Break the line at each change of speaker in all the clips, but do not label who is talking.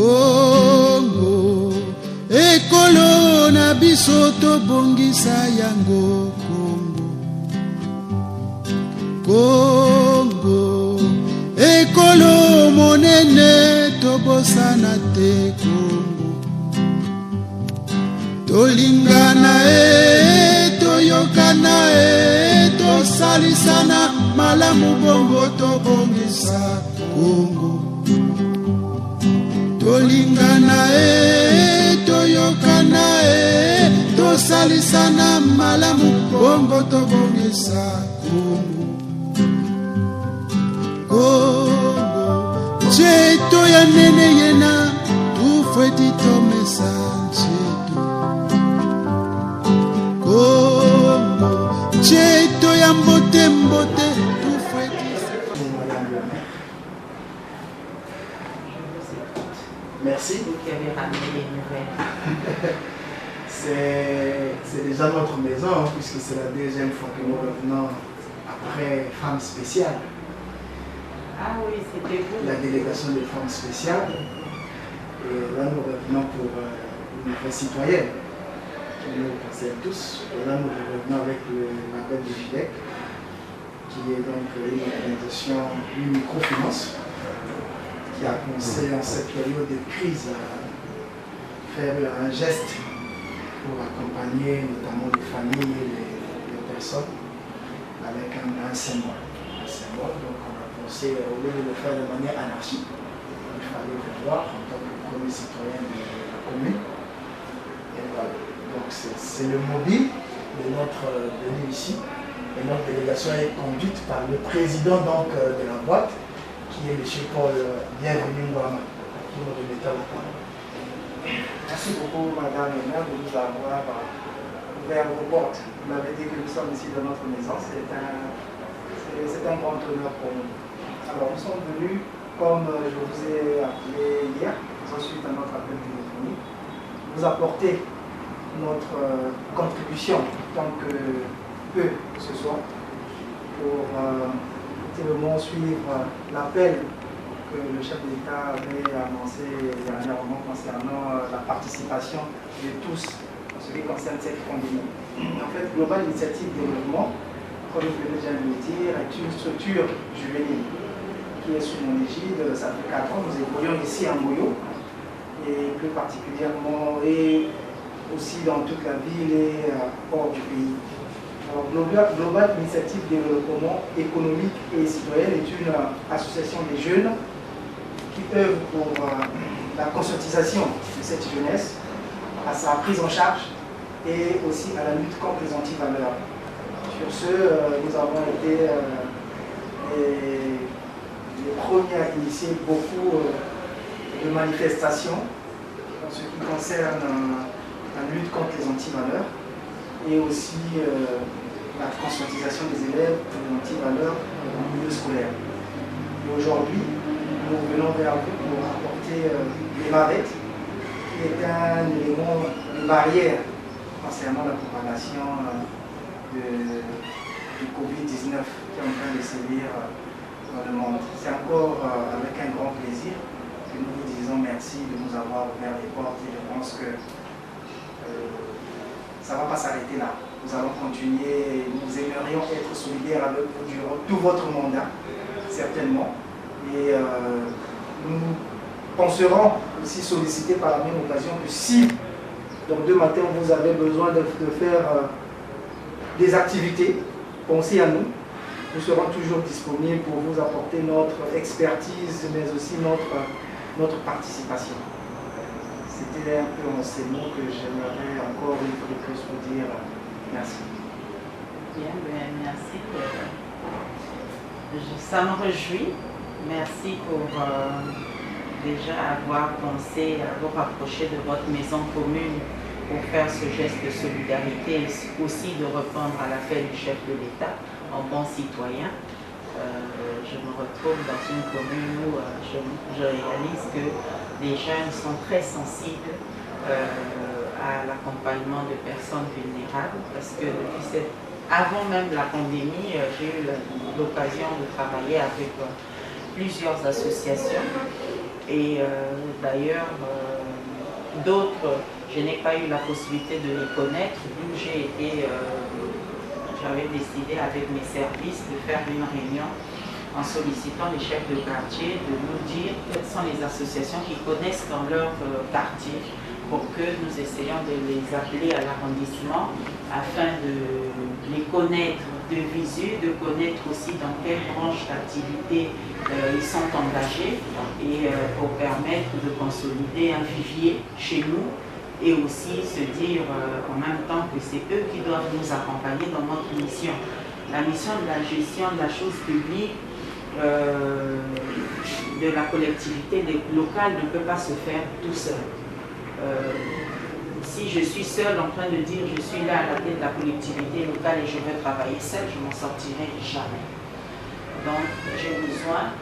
Congo, ekolo na biso tobongisa yango Congo. Congo, ekolo monene tobosana te Congo. Tolingana toyokana tosalisana malamu bongo tobongisa Congo. Tolingana toyokana tosalisana malamu bongo tobongisa Congo. Congo, cheto ya nene yena tufweti tomesanje. Congo, cheto ya mbote mbote tufweti.
Merci.
Vous qui avez ramené les nouvelles.
C'est déjà notre maison, puisque c'est la deuxième fois que nous revenons après Femmes Spéciales.
Ah oui, c'était vous.
La délégation des Femmes Spéciales. Et là, nous revenons pour une nouvelle citoyenne qui nous concerne tous. Et là, nous revenons avec le label de FIDEC, qui est donc une organisation, une microfinance, qui a pensé en cette période de crise à faire un geste pour accompagner notamment les familles et les personnes avec un symbole. Un symbole, donc on a pensé, au lieu de le faire de manière anarchique, il fallait le voir en tant que premier citoyen de la commune. Et voilà, donc c'est le mobile de notre venue ici. Et notre délégation est conduite par le président donc, de la boîte, qui est M. Paul Bienvenu Ngouama, qui nous remettra la parole.
Merci beaucoup, Madame le maire, de nous avoir ouvert vos portes. Vous m'avez dit que nous sommes ici dans notre maison. C'est un grand honneur pour nous. Alors, nous sommes venus, comme je vous ai appelé hier, ensuite à notre appel téléphonique, vous apporter notre contribution, tant que peu ce soir, pour effectivement suivre l'appel que le chef de l'État avait annoncé dernièrement concernant la participation de tous en ce qui concerne cette pandémie. En fait, Global Initiative Développement, comme je viens de le dire, est une structure juvénile qui est sous mon égide. Ça fait 4 ans, nous évoluons ici à Moyo, et plus particulièrement, et aussi dans toute la ville et hors du pays. Alors, Global Initiative Développement économique et citoyen est une association des jeunes qui œuvre pour la conscientisation de cette jeunesse, à sa prise en charge et aussi à la lutte contre les antivaleurs. Sur ce, nous avons été les premiers à initier beaucoup de manifestations en ce qui concerne la lutte contre les antivaleurs et aussi la conscientisation des élèves de l'antivaleur au milieu scolaire. Et aujourd'hui, nous venons vers vous pour apporter les mavettes, qui est un élément de barrière concernant la propagation du Covid-19 qui est en train de sévir dans le monde. C'est encore avec un grand plaisir que nous vous disons merci de nous avoir ouvert les portes, et je pense que ça ne va pas s'arrêter là. Nous allons continuer, nous aimerions être solidaires avec vous durant tout votre mandat, certainement. Et nous penserons aussi solliciter par la même occasion que si, donc demain matin, vous avez besoin de faire des activités, pensez à nous. Nous serons toujours disponibles pour vous apporter notre expertise, mais aussi notre participation. C'était un peu en ces mots que j'aimerais encore une fois de plus vous dire merci.
Bien, merci. Ça me réjouit. Merci pour déjà avoir pensé à vous rapprocher de votre maison commune pour faire ce geste de solidarité et aussi de répondre à l'appel du chef de l'État en bon citoyen. Je me retrouve dans une commune où je réalise que les jeunes sont très sensibles à l'accompagnement de personnes vulnérables parce que avant même la pandémie, j'ai eu l'occasion de travailler avec plusieurs associations Et d'ailleurs, d'autres, je n'ai pas eu la possibilité de les connaître, d'où j'ai été, j'avais décidé avec mes services de faire une réunion en sollicitant les chefs de quartier de nous dire quelles sont les associations qui connaissent dans leur quartier pour que nous essayions de les appeler à l'arrondissement afin de les connaître de visu, de connaître aussi dans quelle branche d'activité ils sont engagés et pour permettre de consolider un vivier chez nous et aussi se dire en même temps que c'est eux qui doivent nous accompagner dans notre mission. La mission de la gestion de la chose publique de la collectivité locale ne peut pas se faire tout seul. Si je suis seule en train de dire je suis là à la tête de la collectivité locale et je veux travailler seule, je m'en sortirai jamais. Donc j'ai besoin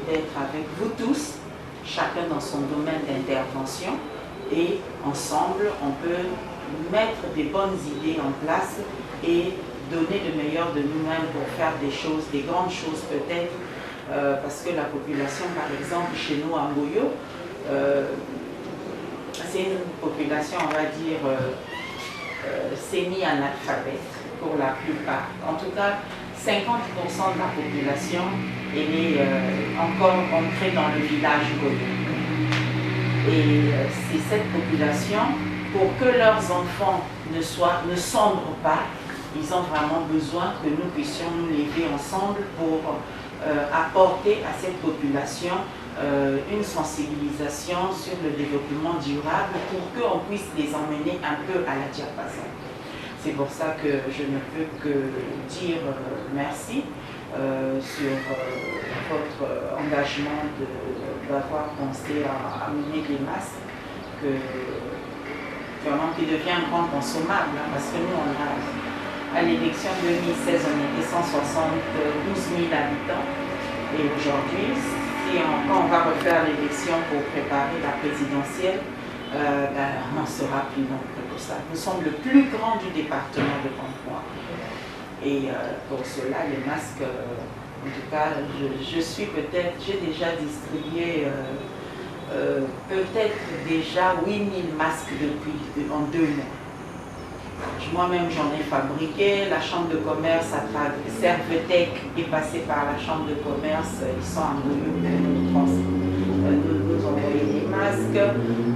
d'être avec vous tous, chacun dans son domaine d'intervention et ensemble on peut mettre des bonnes idées en place et donner le meilleur de nous-mêmes pour faire des choses, des grandes choses peut-être, parce que la population par exemple chez nous à Mboyo, c'est une population, on va dire, semi-analphabète pour la plupart. En tout cas, 50% de la population elle est encore ancrée dans le village Goyo. Et c'est cette population, pour que leurs enfants ne sombrent pas, ils ont vraiment besoin que nous puissions nous lever ensemble pour apporter à cette population une sensibilisation sur le développement durable pour qu'on puisse les emmener un peu à la diapason. C'est pour ça que je ne peux que dire merci sur votre engagement d'avoir pensé à amener des masques qui devient un grand consommable, hein, parce que nous, à l'élection 2016, on était 172 000 habitants et aujourd'hui, quand on va refaire l'élection pour préparer la présidentielle, on en sera plus nombreux que ça. Nous sommes le plus grand du département de Pamplona. Et pour cela, les masques, en tout cas, j'ai déjà distribué peut-être déjà 8000 masques en 2 mois. Moi-même, j'en ai fabriqué. La chambre de commerce, Servetec est passée par la chambre de commerce. Ils sont en nous envoyer des masques.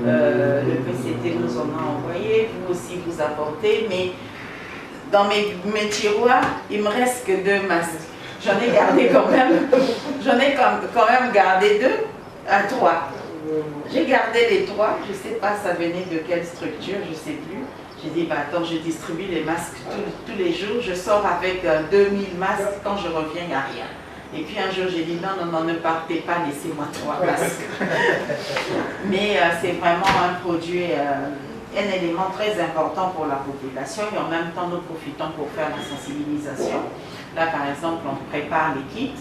Le PCT nous en a envoyé. Vous aussi, vous apportez. Mais dans mes tiroirs, il me reste que 2 masques. J'en ai gardé quand même. J'en ai quand même gardé 3. J'ai gardé les 3. Je ne sais pas, ça venait de quelle structure, je ne sais plus. J'ai dit, attends, je distribue les masques tous les jours. Je sors avec 2000 masques. Quand je reviens, il n'y a rien. Et puis un jour, j'ai dit, non, ne partez pas, laissez-moi 3 masques. Mais c'est vraiment un produit, un élément très important pour la population. Et en même temps, nous profitons pour faire la sensibilisation. Là, par exemple, on prépare les kits.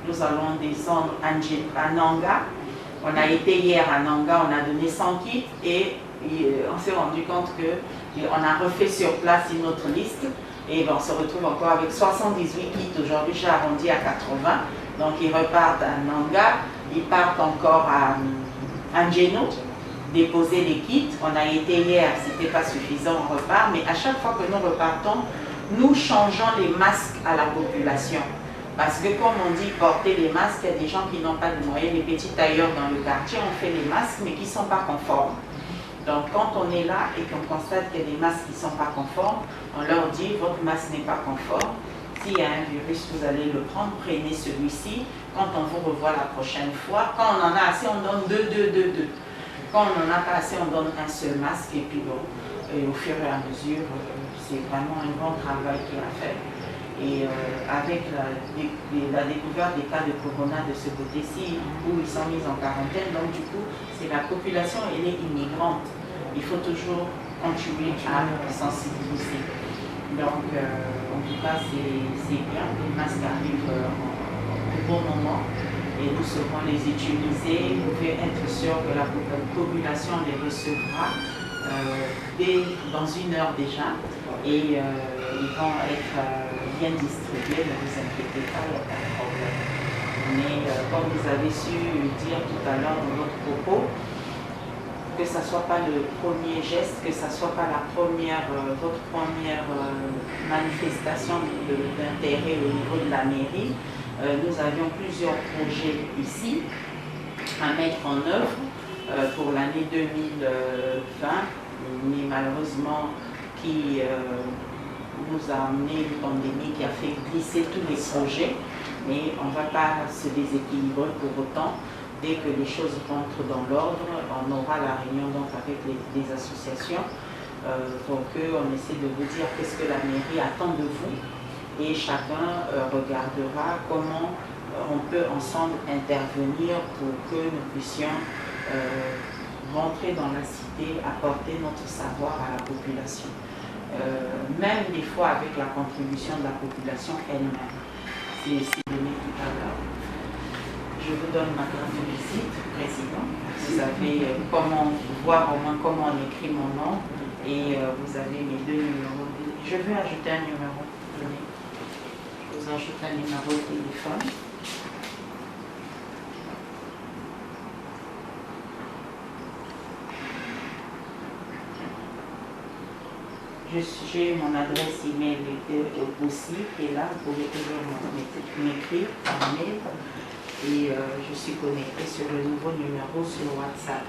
Nous allons descendre à Nanga. On a été hier à Nanga, on a donné 100 kits et on s'est rendu compte qu'on a refait sur place une autre liste et on se retrouve encore avec 78 kits. Aujourd'hui, j'ai arrondi à 80. Donc, ils repartent à Nanga, ils partent encore à Njeno, déposer les kits. On a été hier, ce n'était pas suffisant, on repart. Mais à chaque fois que nous repartons, nous changeons les masques à la population. Parce que comme on dit porter les masques, il y a des gens qui n'ont pas de moyens, les petits tailleurs dans le quartier ont fait les masques mais qui ne sont pas conformes. Donc quand on est là et qu'on constate qu'il y a des masques qui ne sont pas conformes, on leur dit votre masque n'est pas conforme. S'il y a un virus, vous allez le prendre, prenez celui-ci. Quand on vous revoit la prochaine fois, quand on en a assez, on donne 2. Quand on n'en a pas assez, on donne un seul masque et puis bon, et au fur et à mesure, c'est vraiment un bon travail qui est à faire. Et avec la découverte des cas de corona de ce côté-ci, où ils sont mis en quarantaine, donc du coup, c'est la population, elle est immigrante. Il faut toujours continuer à sensibiliser. Donc, en tout cas, c'est bien, les masques arrivent au bon moment et nous saurons les utiliser. Vous pouvez être sûr que la population les recevra dans 1 heure déjà et ils vont être bien distribués, ne vous inquiétez pas, il n'y a pas de problème. Mais comme vous avez su dire tout à l'heure dans votre propos, que ça ne soit pas le premier geste, que ça ne soit pas la première, votre première manifestation d'intérêt au niveau de la mairie. Nous avions plusieurs projets ici à mettre en œuvre pour l'année 2020, mais malheureusement qui nous a amené une pandémie qui a fait glisser tous les projets, mais on ne va pas se déséquilibrer pour autant. Dès que les choses rentrent dans l'ordre, on aura la réunion donc avec les associations pour qu'on essaie de vous dire qu'est-ce que la mairie attend de vous et chacun regardera comment on peut ensemble intervenir pour que nous puissions rentrer dans la cité, apporter notre savoir à la population. Même des fois avec la contribution de la population elle-même. C'est donné tout à l'heure. Je vous donne ma carte de visite, Président. Vous savez comment voir au moins comment on écrit mon nom et vous avez mes 2 numéros. Je veux ajouter un numéro. Je vous ajoute un numéro de téléphone. J'ai mon adresse email aussi qui est là. Vous pouvez toujours m'écrire par mail. Et je suis connectée sur le nouveau numéro sur WhatsApp.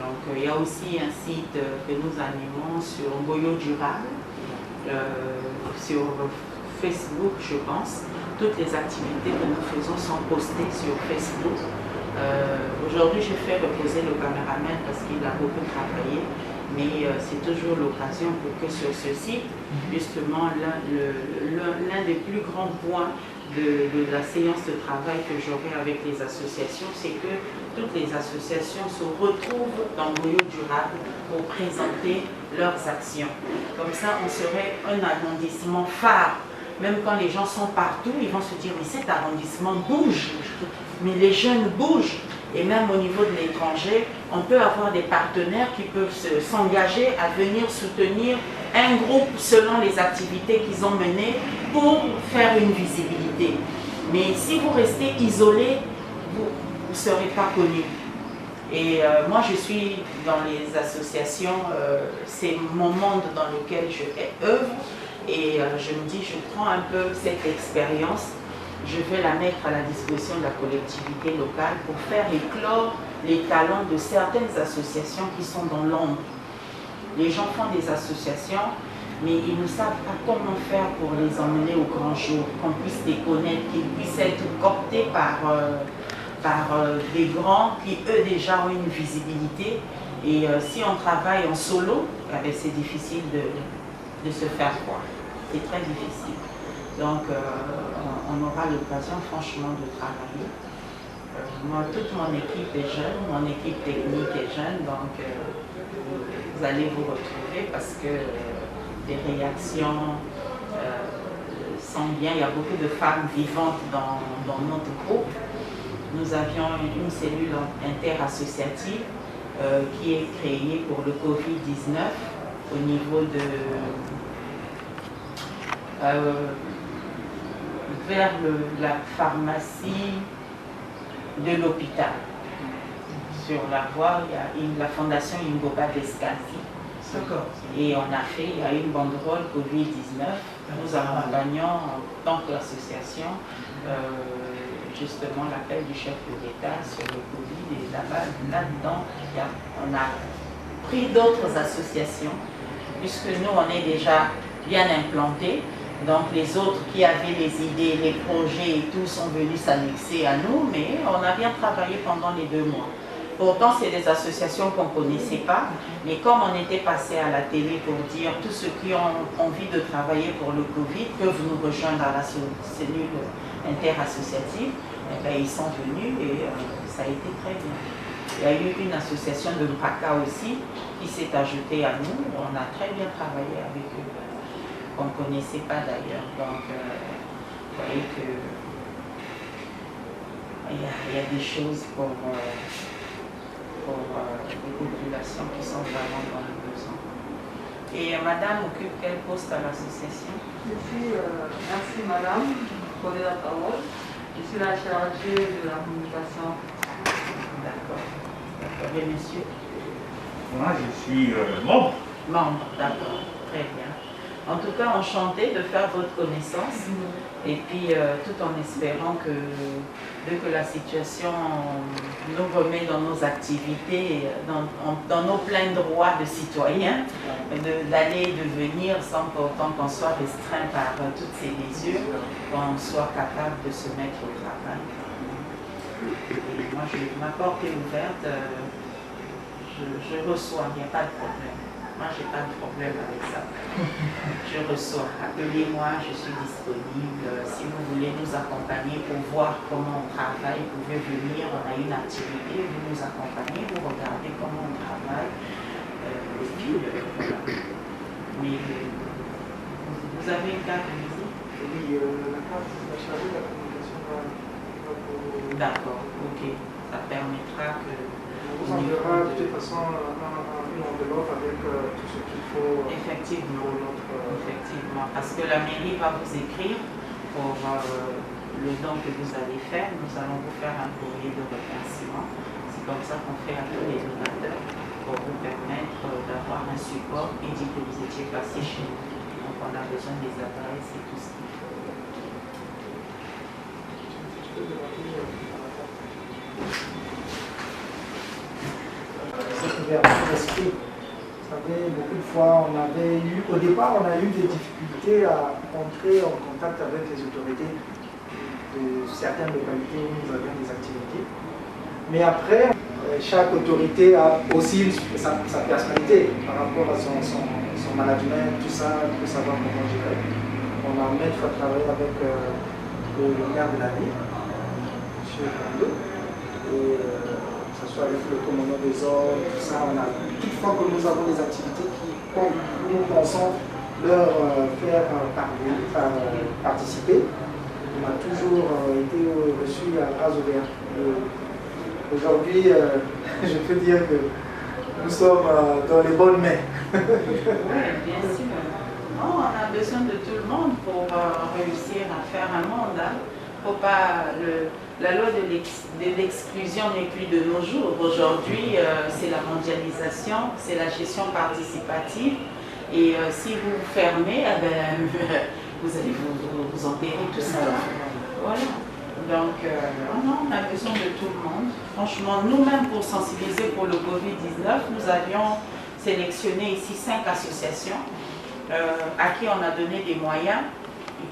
Donc il y a aussi un site que nous animons sur Ngoyo Durable, sur Facebook je pense. Toutes les activités que nous faisons sont postées sur Facebook. Aujourd'hui je fais reposer le caméraman parce qu'il a beaucoup travaillé, mais c'est toujours l'occasion pour que sur ce site, justement l'un des plus grands points de la séance de travail que j'aurai avec les associations, c'est que toutes les associations se retrouvent dans Ngoyo Durable pour présenter leurs actions. Comme ça, on serait un arrondissement phare. Même quand les gens sont partout, ils vont se dire « mais cet arrondissement bouge ». Mais les jeunes bougent. Et même au niveau de l'étranger, on peut avoir des partenaires qui peuvent s'engager à venir soutenir un groupe selon les activités qu'ils ont menées pour faire une visibilité. Mais si vous restez isolé, vous ne serez pas connu. Et moi, je suis dans les associations, c'est mon monde dans lequel je œuvre. Et je me dis, je prends un peu cette expérience, je vais la mettre à la disposition de la collectivité locale pour faire éclore les talents de certaines associations qui sont dans l'ombre. Les gens font des associations, mais ils ne savent pas comment faire pour les emmener au grand jour, qu'on puisse les connaître, qu'ils puissent être cooptés par des grands qui, eux, déjà ont une visibilité. Et si on travaille en solo, c'est difficile de se faire voir. C'est très difficile. Donc, on aura l'occasion, franchement, de travailler. Moi, toute mon équipe est jeune, mon équipe technique est jeune, donc vous allez vous retrouver parce que les réactions sont bien. Il y a beaucoup de femmes vivantes dans notre groupe. Nous avions une cellule interassociative qui est créée pour le Covid-19 au niveau de vers la pharmacie de l'hôpital. Sur la voie, il y a la fondation Ingoba d'Escasi.
D'accord.
Et on a fait, il y a une banderole Covid-19. Nous accompagnons en tant qu'association justement l'appel du chef de l'État sur le Covid. Et là-dedans, on a pris d'autres associations, puisque nous, on est déjà bien implantés. Donc les autres qui avaient les idées, les projets et tout sont venus s'annexer à nous, mais on a bien travaillé pendant les 2 mois. Pourtant, c'est des associations qu'on ne connaissait pas, mais comme on était passé à la télé pour dire tous ceux qui ont envie de travailler pour le Covid peuvent nous rejoindre à la cellule interassociative, eh bien, ils sont venus et ça a été très bien. Il y a eu une association de Mpaka aussi qui s'est ajoutée à nous, on a très bien travaillé avec eux. Qu'on ne connaissait pas d'ailleurs. Donc, vous voyez que il y a des choses pour les populations qui sont vraiment dans le besoin. Et madame occupe quel poste à l'association?
Je suis, merci madame, pour la parole. Je suis la chargée de la communication.
D'accord. D'accord. Et monsieur?
Moi, je suis membre.
Membre, d'accord. Très bien. En tout cas, enchanté de faire votre connaissance. Et puis, tout en espérant que, dès que la situation nous remet dans nos activités, dans nos pleins droits de citoyens, d'aller et de venir sans pour autant qu'on soit restreint par toutes ces mesures, qu'on soit capable de se mettre au travail. Et moi, ma porte est ouverte, je reçois, il n'y a pas de problème. Moi, je n'ai pas de problème avec ça. Je reçois. Appelez-moi, je suis disponible. Si vous voulez nous accompagner pour voir comment on travaille, vous pouvez venir. On a une activité, vous nous accompagnez, vous regardez comment on travaille. Et puis, voilà. Mais vous avez une carte de visite?
Oui, la carte de la chargée de la communication va pour...
D'accord, ok. Ça permettra que...
On vous enverra de toute façon une enveloppe avec tout ce qu'il faut.
Effectivement,
pour notre,
effectivement, parce que la mairie va vous écrire pour le don que vous allez faire. Nous allons vous faire un courrier de remerciement. C'est comme ça qu'on fait à tous les donateurs pour vous permettre d'avoir un support et dire que vous étiez passé chez nous. Donc on a besoin des adresses et tout ce qu'il faut.
Cette ouverture d'esprit. Vous savez, beaucoup de fois, au départ, on a eu des difficultés à entrer en contact avec les autorités de certaines localités où nous avions des activités. Mais après, chaque autorité a aussi sa personnalité par rapport à son management, tout ça, il faut savoir comment gérer. On a maître à travailler avec le maire de la ville, M. Kando, et que ce soit avec le commandant des ordres, tout ça. Toutefois que nous avons des activités qui, comme nous pensons leur faire participer, on a toujours été reçus à bras ouverts. Aujourd'hui, je peux dire que nous sommes dans les bonnes mains.
Oui, bien sûr. Non, on a besoin de tout le monde pour réussir à faire un monde. Hein. Faut pas, la loi de l'exclusion n'est plus de nos jours. Aujourd'hui, c'est la mondialisation, c'est la gestion participative. Et si vous vous fermez, eh ben, vous allez vous enterrer tout ça. Voilà. Donc, non, on a besoin de tout le monde. Franchement, nous-mêmes, pour sensibiliser pour le Covid-19, nous avions sélectionné ici 5 associations à qui on a donné des moyens,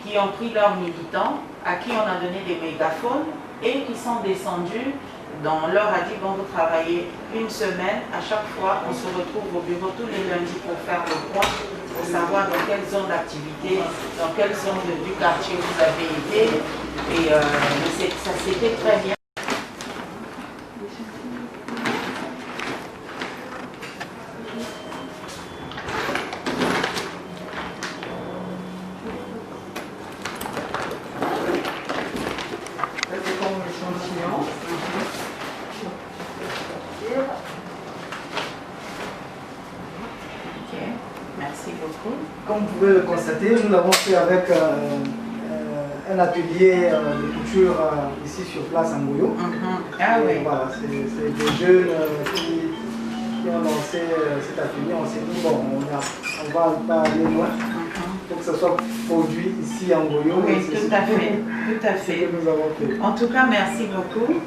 qui ont pris leurs militants, à qui on a donné des mégaphones et qui sont descendus. On leur a dit, bon, vous travaillez une semaine, à chaque fois, on se retrouve au bureau tous les lundis pour faire le point, pour savoir dans quelle zone d'activité, dans quelle zone du quartier vous avez été. Et ça c'était très bien.
Comme vous pouvez le constater, nous l'avons fait avec un atelier de couture ici sur place à Ngoyo.
Ah oui.
Voilà, c'est des jeunes qui ont lancé cet atelier. On s'est dit, bon, on va pas aller loin. Il faut que ce soit produit ici à Ngoyo.
Oui, tout à fait. Tout à fait.
Que nous avons fait.
En tout cas, merci beaucoup.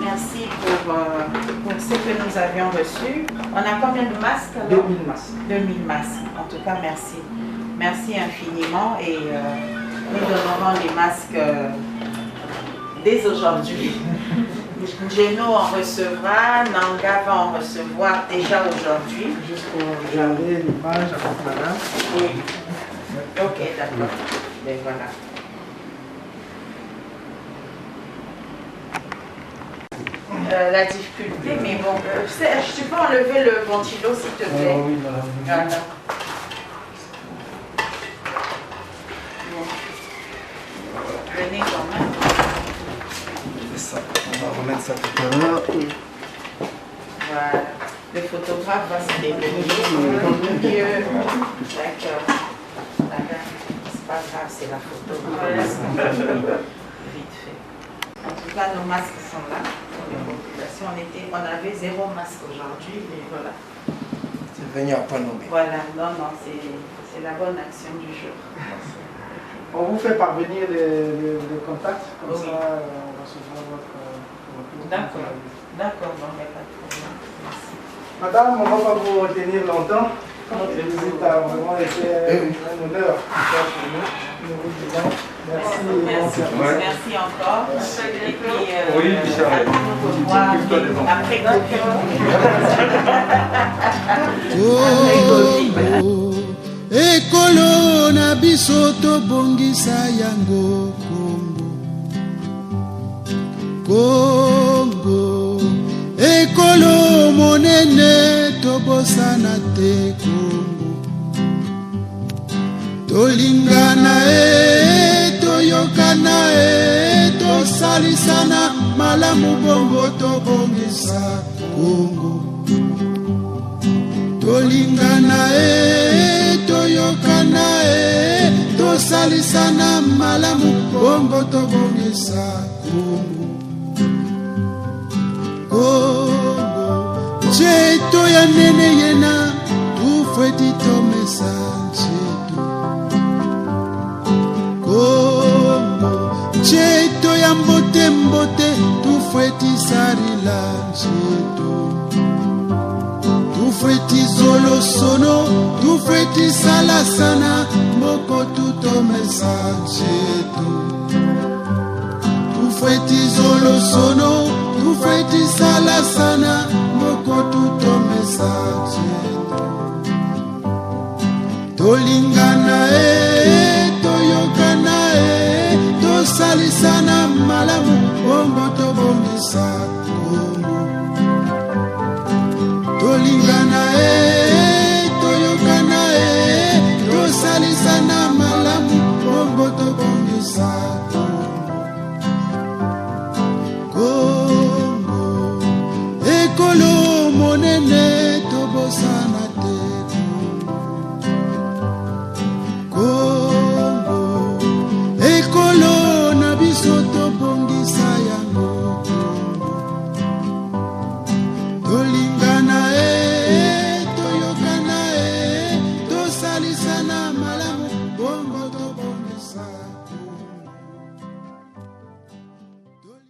Merci pour ce que nous avions reçu. On a combien de masques alors?
2000 masques.
2000 masques. En tout cas, merci. Merci infiniment et nous donnerons les masques dès aujourd'hui. Geno en recevra, Nanga va en recevoir déjà aujourd'hui.
Juste pour regarder l'image avec madame.
Oui. Ok, d'accord. Ben voilà. La difficulté, mais bon, tu peux enlever le ventilo s'il te plaît.
Oui, madame.
Voilà. Bon. Venez quand même.
Ça, on va remettre ça tout à l'heure.
Voilà. Le photographe va se dévenir au milieu. D'accord. D'accord. pas grave, c'est la photo. Vite fait. En tout cas, nos masques sont là pour les populations. On avait 0 masque aujourd'hui, mais voilà.
C'est venu à point nommé.
Voilà, non, c'est la bonne action du jour.
On vous fait parvenir les contacts, comme
Oui.
ça on recevra votre retour.
D'accord, d'accord, bon, il n'y a pas de problème. Merci.
Madame, on ne va pas vous retenir longtemps. Votre visite a vraiment été un honneur pour nous. Nous vous disons merci.
Merci,
Ouais.
merci encore. Et puis,
Oui, Michel.
à nous revoir après
Congo ekolo na biso tobongisa yango Congo ekolo monene tobosana te Congo tolingana toyokana tosalisana malamu bongo tobongisa Congo tolingana toyokana tosalisana malamu bongo tobongisa Congo cheto ya nene yena tufweti tomesa cheto Congo cheto ya mbote mbote tufweti sarila cheto tufweti zolo sono tufweti salasana moko tutomesa cheto tufweti zolo sono tufweti salasana moko tutomesa cheto tolingana toyokana tosalisana malamu bongo tobongisa Congo tolingana toyokana tosalisana malamu bongo tobongisa Congo ekolo monene tobosana te Congo ekolo na biso tobongisa yango Congo